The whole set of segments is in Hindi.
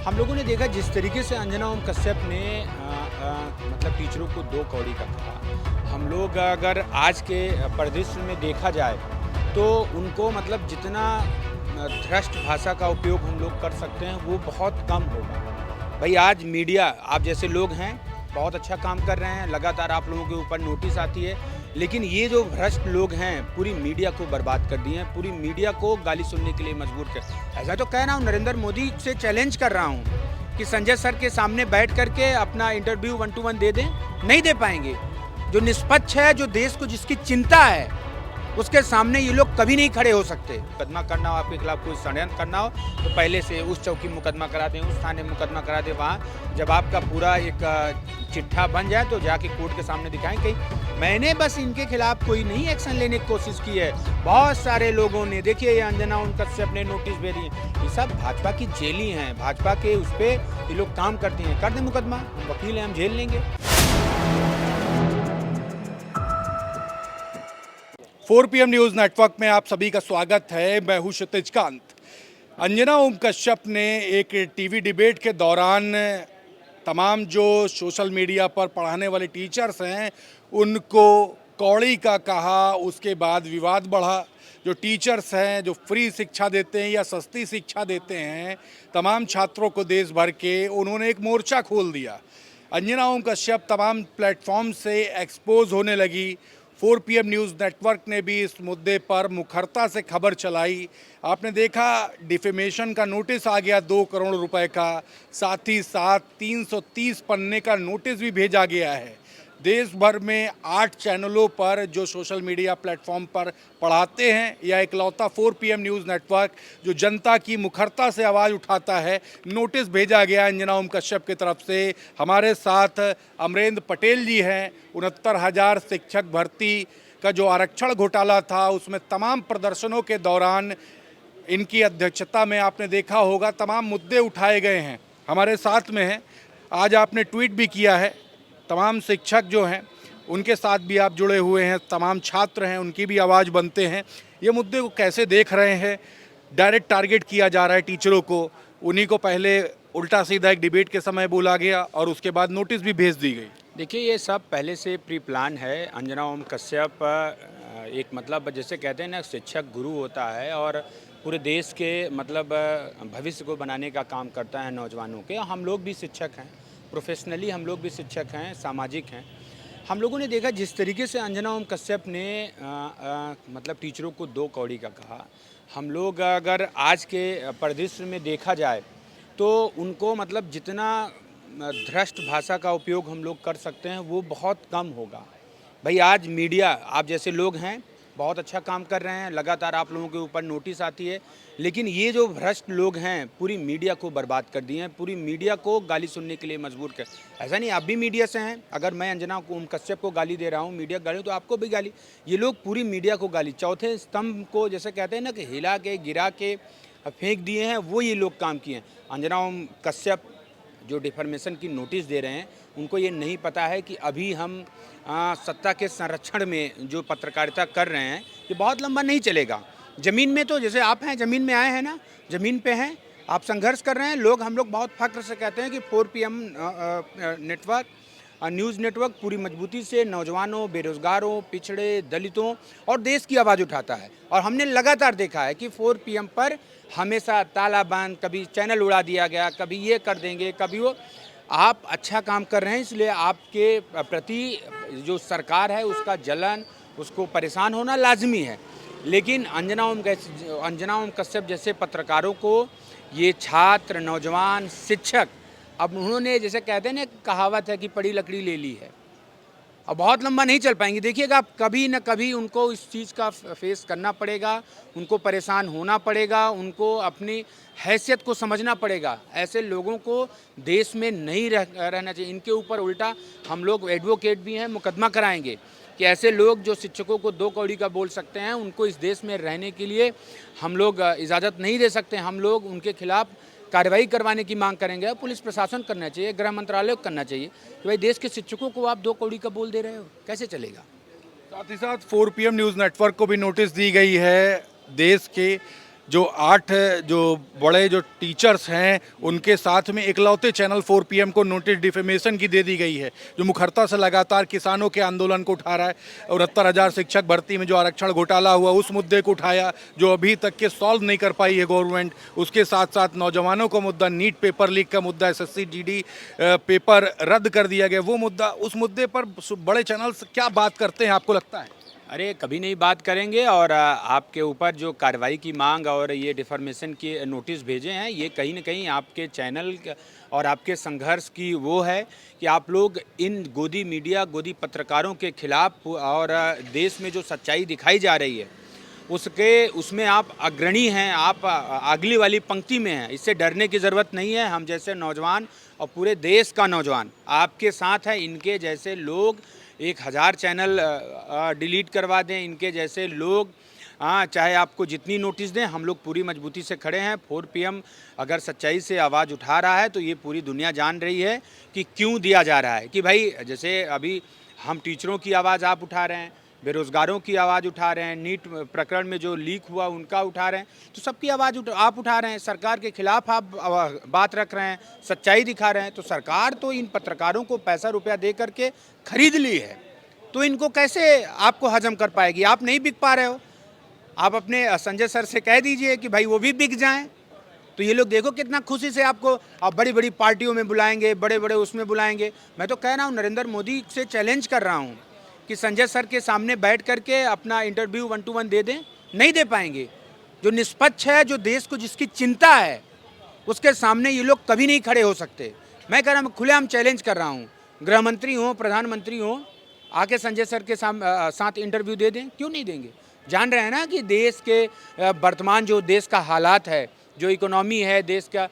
हम लोगों ने देखा जिस तरीके से अंजना ओम कश्यप ने मतलब टीचरों को दो कौड़ी का कहा। हम लोग अगर आज के परिदृश्य में देखा जाए तो उनको मतलब जितना भ्रष्ट भाषा का उपयोग हम लोग कर सकते हैं वो बहुत कम होगा। भाई आज मीडिया आप जैसे लोग हैं बहुत अच्छा काम कर रहे हैं, लगातार आप लोगों के ऊपर नोटिस आती है, लेकिन ये जो भ्रष्ट लोग हैं पूरी मीडिया को बर्बाद कर दिए हैं, पूरी मीडिया को गाली सुनने के लिए मजबूर कर। ऐसा तो कह रहा हूँ, नरेंद्र मोदी से चैलेंज कर रहा हूँ कि संजय सर के सामने बैठ करके अपना इंटरव्यू 1 to 1 दे दें, नहीं दे पाएंगे। जो निष्पक्ष है, जो देश को जिसकी चिंता है, उसके सामने ये लोग कभी नहीं खड़े हो सकते। मुकदमा करना हो, आपके खिलाफ कोई षड्यंत्र करना हो तो पहले से उस चौकी मुकदमा करा दें, उस थाने मुकदमा करा दें। वहाँ जब आपका पूरा एक चिट्ठा बन जाए तो जाके कोर्ट के सामने दिखाएं। कहीं मैंने बस इनके खिलाफ कोई नहीं एक्शन लेने की कोशिश की है, बहुत सारे लोगों ने। देखिए ये अंजना ओम कश्यप ने नोटिस भेजी, ये सब भाजपा की जेली हैं, भाजपा के उस पर ये लोग काम करते हैं। कर दें मुकदमा, हम वकील हैं, हम झेल लेंगे। 4 PM न्यूज़ नेटवर्क में आप सभी का स्वागत है। मैं हूं क्षितिज कांत। अंजना ओम कश्यप ने एक टीवी डिबेट के दौरान तमाम जो सोशल मीडिया पर पढ़ाने वाले टीचर्स हैं उनको कौड़ी का कहा। उसके बाद विवाद बढ़ा। जो टीचर्स हैं जो फ्री शिक्षा देते हैं या सस्ती शिक्षा देते हैं तमाम छात्रों को देश भर के, उन्होंने एक मोर्चा खोल दिया। अंजना ओम कश्यप तमाम प्लेटफॉर्म से एक्सपोज होने लगी। 4 PM न्यूज़ नेटवर्क ने भी इस मुद्दे पर मुखरता से खबर चलाई। आपने देखा डिफेमेशन का नोटिस आ गया 2 करोड़ रुपए का, साथ ही साथ 330 पन्ने का नोटिस भी भेजा गया है। देश भर में 8 चैनलों पर जो सोशल मीडिया प्लेटफॉर्म पर पढ़ाते हैं, या इकलौता 4 PM न्यूज़ नेटवर्क जो जनता की मुखरता से आवाज़ उठाता है, नोटिस भेजा गया अंजना ओम कश्यप की तरफ से। हमारे साथ अमरेंद्र पटेल जी हैं। 69,000 शिक्षक भर्ती का जो आरक्षण घोटाला था उसमें तमाम प्रदर्शनों के दौरान इनकी अध्यक्षता में आपने देखा होगा तमाम मुद्दे उठाए गए हैं। हमारे साथ में हैं, आज आपने ट्वीट भी किया है। तमाम शिक्षक जो हैं उनके साथ भी आप जुड़े हुए हैं, तमाम छात्र हैं उनकी भी आवाज़ बनते हैं। ये मुद्दे को कैसे देख रहे हैं? डायरेक्ट टारगेट किया जा रहा है टीचरों को, उन्हीं को पहले उल्टा सीधा एक डिबेट के समय बोला गया और उसके बाद नोटिस भी भेज दी गई। देखिए ये सब पहले से प्री प्लान है। अंजना ओम कश्यप एक मतलब जैसे कहते हैं ना, शिक्षक गुरु होता है और पूरे देश के मतलब भविष्य को बनाने का काम करता है नौजवानों के। हम लोग भी शिक्षक हैं, प्रोफेशनली हम लोग भी शिक्षक हैं, सामाजिक हैं। हम लोगों ने देखा जिस तरीके से अंजना ओम कश्यप ने मतलब टीचरों को दो कौड़ी का कहा। हम लोग अगर आज के परिदृश्य में देखा जाए तो उनको मतलब जितना भ्रष्ट भाषा का उपयोग हम लोग कर सकते हैं वो बहुत कम होगा। भाई आज मीडिया आप जैसे लोग हैं बहुत अच्छा काम कर रहे हैं, लगातार आप लोगों के ऊपर नोटिस आती है, लेकिन ये जो भ्रष्ट लोग हैं पूरी मीडिया को बर्बाद कर दिए हैं, पूरी मीडिया को गाली सुनने के लिए मजबूर कर। ऐसा नहीं आप भी मीडिया से हैं, अगर मैं अंजना ओम कश्यप को गाली दे रहा हूँ, मीडिया गाली, तो आपको भी गाली। ये लोग पूरी मीडिया को गाली, चौथे स्तंभ को जैसे कहते हैं ना कि हिला के गिरा के फेंक दिए हैं, वो ये लोग काम किए हैं। अंजना ओम कश्यप जो डिफॉर्मेशन की नोटिस दे रहे हैं उनको ये नहीं पता है कि अभी हम सत्ता के संरक्षण में जो पत्रकारिता कर रहे हैं ये बहुत लंबा नहीं चलेगा। ज़मीन में तो जैसे आप हैं, ज़मीन में आए हैं ना, ज़मीन पे हैं, आप संघर्ष कर रहे हैं। लोग हम लोग बहुत फख्र से कहते हैं कि 4 PM नेटवर्क न्यूज़ नेटवर्क पूरी मजबूती से नौजवानों, बेरोजगारों, पिछड़े, दलितों और देश की आवाज़ उठाता है। और हमने लगातार देखा है कि 4 PM पर हमेशा ताला बंद, कभी चैनल उड़ा दिया गया, कभी ये कर देंगे, कभी वो। आप अच्छा काम कर रहे हैं इसलिए आपके प्रति जो सरकार है उसका जलन, उसको परेशान होना लाजमी है। लेकिन अंजना ओम कश्यप जैसे पत्रकारों को ये छात्र, नौजवान, शिक्षक, अब उन्होंने जैसे कहते हैं ना, कहावत है कि पड़ी लकड़ी ले ली है, अब बहुत लंबा नहीं चल पाएंगे। देखिएगा आप कभी न कभी उनको इस चीज़ का फेस करना पड़ेगा, उनको परेशान होना पड़ेगा, उनको अपनी हैसियत को समझना पड़ेगा। ऐसे लोगों को देश में नहीं रहना चाहिए। इनके ऊपर उल्टा हम लोग एडवोकेट भी हैं, मुकदमा कराएंगे कि ऐसे लोग जो शिक्षकों को दो कौड़ी का बोल सकते हैं उनको इस देश में रहने के लिए हम लोग इजाज़त नहीं दे सकते। हम लोग उनके खिलाफ कार्रवाई करवाने की मांग करेंगे। पुलिस प्रशासन करना चाहिए, गृह मंत्रालय को करना चाहिए कि भाई देश के शिक्षकों को आप दो कौड़ी का बोल दे रहे हो, कैसे चलेगा। साथ ही साथ 4 PM न्यूज़ नेटवर्क को भी नोटिस दी गई है। देश के जो 8 जो बड़े जो टीचर्स हैं उनके साथ में इकलौते चैनल 4 पीएम को नोटिस डिफेमेशन की दे दी गई है, जो मुखरता से लगातार किसानों के आंदोलन को उठा रहा है। 69,000 शिक्षक भर्ती में जो आरक्षण घोटाला हुआ उस मुद्दे को उठाया, जो अभी तक के सॉल्व नहीं कर पाई है गवर्नमेंट। उसके साथ साथ नौजवानों का मुद्दा, नीट पेपर लीक का मुद्दा, एसएससी जीडी पेपर रद्द कर दिया गया वो मुद्दा, उस मुद्दे पर बड़े चैनल्स क्या बात करते हैं आपको लगता है? अरे कभी नहीं बात करेंगे। और आपके ऊपर जो कार्रवाई की मांग और ये डिफॉर्मेशन की नोटिस भेजे हैं, ये कहीं ना कहीं आपके चैनल और आपके संघर्ष की वो है कि आप लोग इन गोदी मीडिया, गोदी पत्रकारों के खिलाफ और देश में जो सच्चाई दिखाई जा रही है उसमें आप अग्रणी हैं, आप अगली वाली पंक्ति में हैं। इससे डरने की ज़रूरत नहीं है। हम जैसे नौजवान और पूरे देश का नौजवान आपके साथ है। इनके जैसे लोग 1000 चैनल डिलीट करवा दें, इनके जैसे लोग चाहे आपको जितनी नोटिस दें, हम लोग पूरी मजबूती से खड़े हैं। 4 पीएम अगर सच्चाई से आवाज़ उठा रहा है तो ये पूरी दुनिया जान रही है कि क्यों दिया जा रहा है। कि भाई जैसे अभी हम टीचरों की आवाज़ आप उठा रहे हैं, बेरोज़गारों की आवाज़ उठा रहे हैं, नीट प्रकरण में जो लीक हुआ उनका उठा रहे हैं, तो सबकी आवाज़ आप उठा रहे हैं। सरकार के खिलाफ आप बात रख रहे हैं, सच्चाई दिखा रहे हैं। तो सरकार तो इन पत्रकारों को पैसा रुपया दे करके खरीद ली है, तो इनको कैसे आपको हजम कर पाएगी? आप नहीं बिक पा रहे हो। आप अपने संजय सर से कह दीजिए कि भाई वो भी बिक जाएं, तो ये लोग देखो कितना खुशी से आपको आप बड़ी बड़ी पार्टियों में बुलाएंगे, बड़े बड़े उसमें बुलाएंगे। मैं तो कह रहा हूँ, नरेंद्र मोदी से चैलेंज कर रहा हूँ कि संजय सर के सामने बैठ करके अपना इंटरव्यू 1 to 1 दे दें। नहीं दे पाएंगे। जो निष्पक्ष है, जो देश को जिसकी चिंता है, उसके सामने ये लोग कभी नहीं खड़े हो सकते। मैं कह रहा हूँ, खुलेआम चैलेंज कर रहा हूँ, गृह मंत्री हों, प्रधानमंत्री हों, आके संजय सर के साथ इंटरव्यू दे दें। क्यों नहीं देंगे? जान रहे हैं ना कि देश के वर्तमान जो देश का हालात है, जो इकोनॉमी है देश का,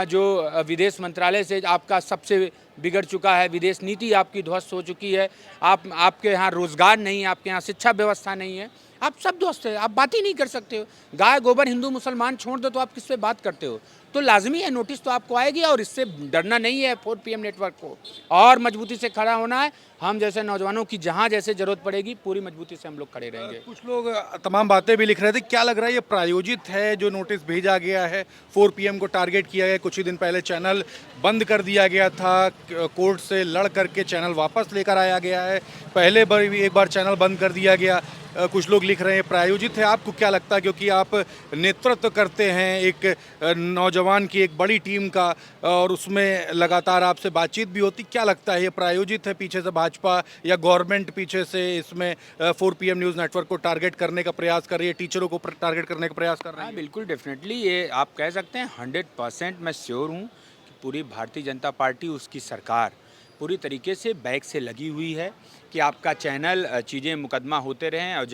जो विदेश मंत्रालय से आपका सबसे बिगड़ चुका है, विदेश नीति आपकी ध्वस्त हो चुकी है, आपके यहाँ रोज़गार नहीं है, आपके यहाँ शिक्षा व्यवस्था नहीं है, आप सब ध्वस्त है, आप बात ही नहीं कर सकते हो। गाय गोबर हिंदू मुसलमान छोड़ दो तो आप किस पे बात करते हो? तो लाजमी है, नोटिस तो आपको आएगी और इससे डरना नहीं है। 4 पीएम नेटवर्क को और मजबूती से खड़ा होना है। हम जैसे नौजवानों की जहाँ जैसे ज़रूरत पड़ेगी पूरी मजबूती से हम लोग खड़े रहेंगे। कुछ लोग तमाम बातें भी लिख रहे थे, क्या लग रहा है ये प्रायोजित है जो नोटिस भेजा गया है? 4 पीएम को टारगेट किया गया। कुछ ही दिन पहले चैनल बंद कर दिया गया था, कोर्ट से लड़ करके चैनल वापस लेकर आया गया है। पहले बार भी एक बार चैनल बंद कर दिया गया। कुछ लोग लिख रहे हैं प्रायोजित है। आपको क्या लगता है, क्योंकि आप नेतृत्व करते हैं एक नौजवान की एक बड़ी टीम का और उसमें लगातार आपसे बातचीत भी होती, क्या लगता है ये प्रायोजित है पीछे से भाजपा या गवर्नमेंट पीछे से इसमें 4 पीएम न्यूज़ नेटवर्क को टारगेट करने का प्रयास कर रही है, टीचरों को टारगेट करने का प्रयास कर रही है? हाँ बिल्कुल, डेफिनेटली ये आप कह सकते हैं। 100% मैं श्योर हूँ कि पूरी भारतीय जनता पार्टी, उसकी सरकार पूरी तरीके से बैक से लगी हुई है कि आपका चैनल चीज़ें मुकदमा होते रहें। और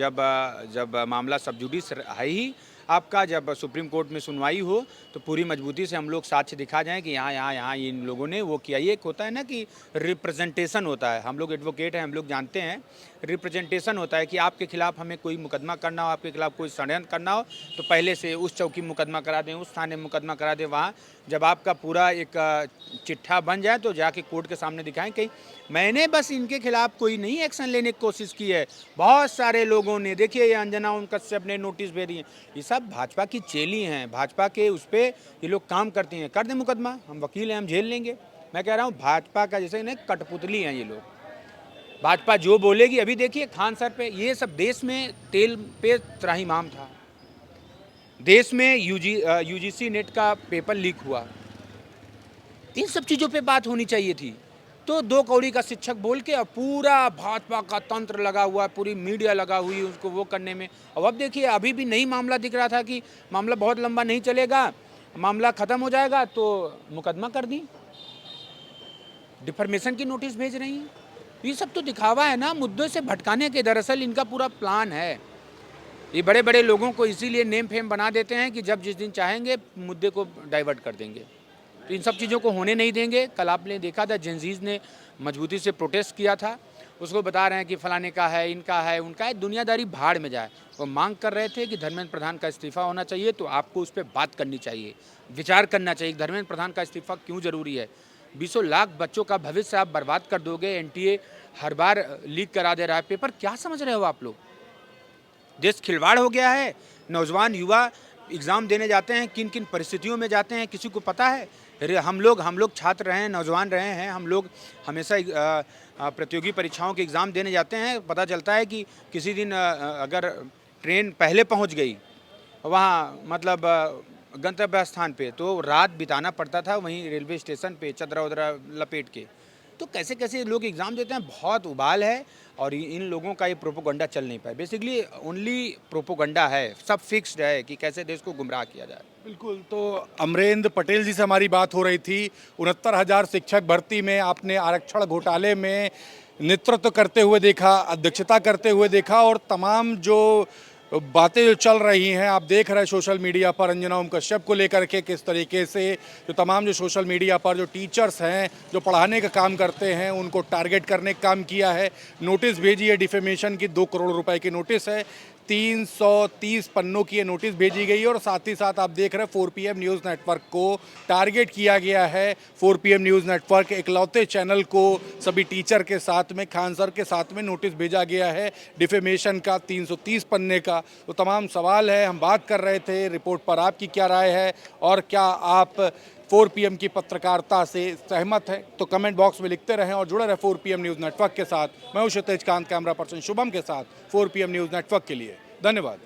जब मामला सब जुडिस है ही आपका, जब सुप्रीम कोर्ट में सुनवाई हो तो पूरी मजबूती से हम लोग साक्ष्य दिखा जाएं कि यहाँ इन लोगों ने वो किया। ये एक होता है ना कि रिप्रेजेंटेशन होता है, हम लोग एडवोकेट हैं, हम लोग जानते हैं, रिप्रेजेंटेशन होता है कि आपके खिलाफ हमें कोई मुकदमा करना हो, आपके खिलाफ कोई षड्यंत्र करना हो तो पहले से उस चौकी मुकदमा करा दें, उस थाने मुकदमा करा दें। वहाँ जब आपका पूरा एक चिट्ठा बन जाए तो जाके कोर्ट के सामने दिखाएं कि मैंने बस इनके खिलाफ कोई नहीं एक्शन लेने की कोशिश की है, बहुत सारे लोगों ने। देखिए ये अंजना ओम कश्यप ने नोटिस भेजी है, ये सब भाजपा की चेली हैं, भाजपा के उस पर ये लोग काम करती हैं। कर दें मुकदमा, हम वकील हैं, हम झेल लेंगे। मैं कह रहा हूँ भाजपा का जैसे ना कठपुतली हैं ये लोग। भाजपा जो बोलेगी, अभी देखिए खान सर पे, ये सब देश में तेल पे त्राहिमाम था। देश में यूजीसी नेट का पेपर लीक हुआ, इन सब चीज़ों पे बात होनी चाहिए थी। तो 2 कौड़ी का शिक्षक बोल के और पूरा भाजपा का तंत्र लगा हुआ है, पूरी मीडिया लगा हुई है उसको वो करने में। और अब देखिए अभी भी नई मामला दिख रहा था कि मामला बहुत लंबा नहीं चलेगा, मामला ख़त्म हो जाएगा तो मुकदमा कर दी, डिफॉर्मेशन की नोटिस भेज रही हैं। ये सब तो दिखावा है ना, मुद्दों से भटकाने के दरअसल इनका पूरा प्लान है। ये बड़े बड़े लोगों को इसीलिए नेम फेम बना देते हैं कि जब जिस दिन चाहेंगे मुद्दे को डाइवर्ट कर देंगे। तो इन सब चीज़ों को होने नहीं देंगे। कल आपने देखा था जेनजीज ने मजबूती से प्रोटेस्ट किया था, उसको बता रहे हैं कि फलाने का है, इनका है, उनका है, दुनियादारी भाड़ में जाए। वो मांग कर रहे थे कि धर्मेंद्र प्रधान का इस्तीफा होना चाहिए, तो आपको उस पर बात करनी चाहिए, विचार करना चाहिए धर्मेंद्र प्रधान का इस्तीफा क्यों ज़रूरी है। 20 लाख बच्चों का भविष्य आप बर्बाद कर दोगे। एनटीए हर बार लीक करा दे रहा है पेपर, क्या समझ रहे हो आप लोग? देश खिलवाड़ हो गया है, नौजवान युवा एग्ज़ाम देने जाते हैं, किन किन परिस्थितियों में जाते हैं, किसी को पता है? हम लोग छात्र रहे हैं, नौजवान रहे हैं, हम लोग हमेशा प्रतियोगी परीक्षाओं के एग्ज़ाम देने जाते हैं। पता चलता है कि किसी दिन अगर ट्रेन पहले पहुंच गई वहाँ, मतलब गंतव्य स्थान पे, तो रात बिताना पड़ता था वहीं रेलवे स्टेशन पे चदरा वदरा लपेट के। तो कैसे कैसे लोग एग्ज़ाम देते हैं, बहुत उबाल है। और इन लोगों का ये प्रोपोगंडा चल नहीं पाए। बेसिकली ओनली प्रोपोगंडा है, सब फिक्स्ड है कि कैसे देश को गुमराह किया जाए। बिल्कुल। तो अमरेंद्र पटेल जी से हमारी बात हो रही थी। 69,000 शिक्षक भर्ती में आपने आरक्षण घोटाले में नेतृत्व करते हुए देखा, अध्यक्षता करते हुए देखा, और तमाम जो बातें जो चल रही हैं आप देख रहे हैं सोशल मीडिया पर अंजना ओम कश्यप को लेकर के किस तरीके से जो तमाम जो सोशल मीडिया पर जो टीचर्स हैं जो पढ़ाने का काम करते हैं उनको टारगेट करने का काम किया है। नोटिस भेजी है डिफेमेशन की, 2 करोड़ रुपए की नोटिस है, 330 पन्नों की ये नोटिस भेजी गई है। और साथ ही साथ आप देख रहे हैं 4PM न्यूज़ नेटवर्क को टारगेट किया गया है। 4PM न्यूज़ नेटवर्क इकलौते चैनल को सभी टीचर के साथ में, खान सर के साथ में नोटिस भेजा गया है डिफेमेशन का, 330 पन्ने का। तो तमाम सवाल है, हम बात कर रहे थे रिपोर्ट पर आपकी क्या राय है और क्या आप 4PM की पत्रकारिता से सहमत है? तो कमेंट बॉक्स में लिखते रहें और जुड़े रहे 4PM न्यूज़ नेटवर्क के साथ। मैं हूं क्षितिज कांत, कैमरा पर्सन शुभम के साथ 4PM न्यूज़ नेटवर्क के लिए। धन्यवाद।